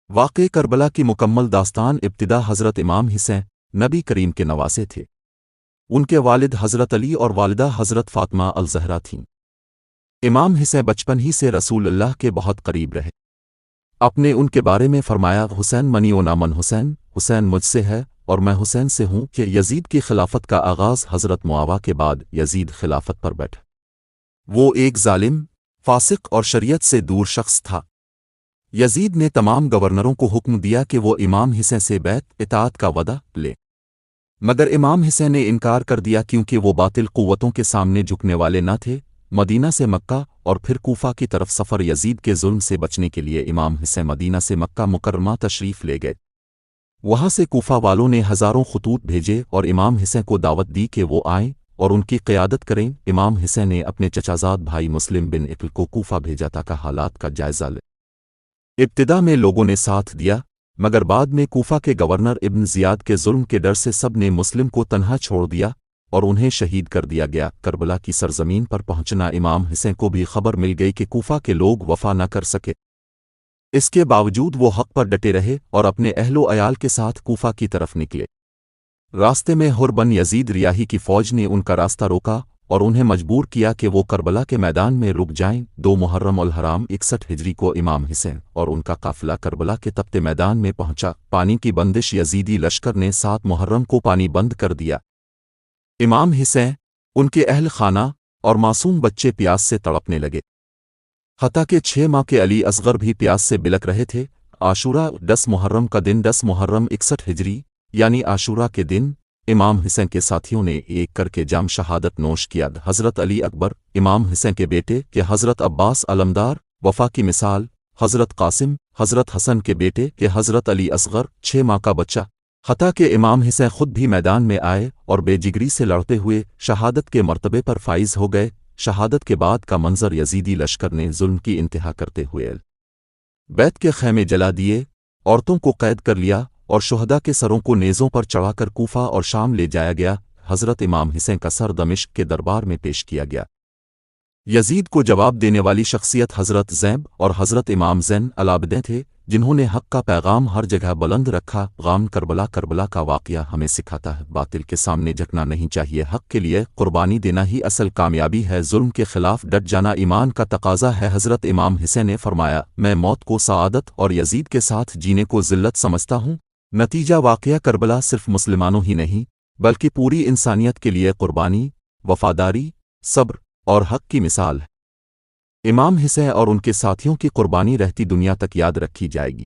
واقع کربلا کی مکمل داستان ابتدا حضرت امام حسین نبی کریم کے نواسے تھے۔ ان کے والد حضرت علی اور والدہ حضرت فاطمہ الزہرا تھیں۔ امام حسین بچپن ہی سے رسول اللہ کے بہت قریب رہے۔ اپنے ان کے بارے میں فرمایا، حسین منی و نامن حسین، حسین مجھ سے ہے اور میں حسین سے ہوں، کہ یزید کی خلافت کا آغاز حضرت معاویہ کے بعد یزید خلافت پر بیٹھا۔ وہ ایک ظالم، فاسق اور شریعت سے دور شخص تھا۔ یزید نے تمام گورنروں کو حکم دیا کہ وہ امام حسین سے بیعت اطاعت کا وعدہ لے، مگر امام حسین نے انکار کر دیا کیونکہ وہ باطل قوتوں کے سامنے جھکنے والے نہ تھے۔ مدینہ سے مکہ اور پھر کوفہ کی طرف سفر یزید کے ظلم سے بچنے کے لیے امام حسین مدینہ سے مکہ مکرمہ تشریف لے گئے۔ وہاں سے کوفہ والوں نے ہزاروں خطوط بھیجے اور امام حسین کو دعوت دی کہ وہ آئیں اور ان کی قیادت کریں۔ امام حسین نے اپنے چچازاد بھائی مسلم بن عقل کو کوفہ بھیجا تاکہ حالات کا جائزہ لے۔ ابتدا میں لوگوں نے ساتھ دیا، مگر بعد میں کوفہ کے گورنر ابن زیاد کے ظلم کے ڈر سے سب نے مسلم کو تنہا چھوڑ دیا اور انہیں شہید کر دیا گیا۔ کربلا کی سرزمین پر پہنچنا امام حسین کو بھی خبر مل گئی کہ کوفہ کے لوگ وفا نہ کر سکے۔ اس کے باوجود وہ حق پر ڈٹے رہے اور اپنے اہل و عیال کے ساتھ کوفہ کی طرف نکلے۔ راستے میں حر بن یزید ریاحی کی فوج نے ان کا راستہ روکا اور انہیں مجبور کیا کہ وہ کربلا کے میدان میں رک جائیں۔ 2 محرم الحرام 61 ہجری کو امام حسین اور ان کا قافلہ کربلا کے تپتے میدان میں پہنچا۔ پانی کی بندش یزیدی لشکر نے 7 محرم کو پانی بند کر دیا۔ امام حسین، ان کے اہل خانہ اور معصوم بچے پیاس سے تڑپنے لگے، حتیٰ کہ 6 ماہ کے علی اصغر بھی پیاس سے بلک رہے تھے۔ عاشورہ 10 محرم کا دن 10 محرم 61 ہجری یعنی عاشورہ کے دن امام حسین کے ساتھیوں نے ایک کر کے جام شہادت نوش کیا۔ حضرت علی اکبر امام حسین کے بیٹے کہ حضرت عباس علمدار وفا کی مثال، حضرت قاسم حضرت حسن کے بیٹے کہ حضرت علی اصغر 6 ماہ کا بچہ، حتیٰ کہ امام حسین خود بھی میدان میں آئے اور بے جگری سے لڑتے ہوئے شہادت کے مرتبے پر فائز ہو گئے۔ شہادت کے بعد کا منظر یزیدی لشکر نے ظلم کی انتہا کرتے ہوئے بیت کے خیمے جلا دیے، عورتوں کو قید کر لیا اور شہداء کے سروں کو نیزوں پر چڑھا کر کوفہ اور شام لے جایا گیا۔ حضرت امام حسین کا سر دمشق کے دربار میں پیش کیا گیا۔ یزید کو جواب دینے والی شخصیت حضرت زینب اور حضرت امام زین العابدین تھے، جنہوں نے حق کا پیغام ہر جگہ بلند رکھا۔ غام کربلا کا واقعہ ہمیں سکھاتا ہے باطل کے سامنے جھکنا نہیں چاہیے، حق کے لیے قربانی دینا ہی اصل کامیابی ہے، ظلم کے خلاف ڈٹ جانا ایمان کا تقاضا ہے۔ حضرت امام حسین نے فرمایا، میں موت کو سعادت اور یزید کے ساتھ جینے کو ذلت سمجھتا ہوں۔ نتیجہ واقعہ کربلا صرف مسلمانوں ہی نہیں بلکہ پوری انسانیت کے لیے قربانی، وفاداری، صبر اور حق کی مثال ہے۔ امام حسین اور ان کے ساتھیوں کی قربانی رہتی دنیا تک یاد رکھی جائے گی۔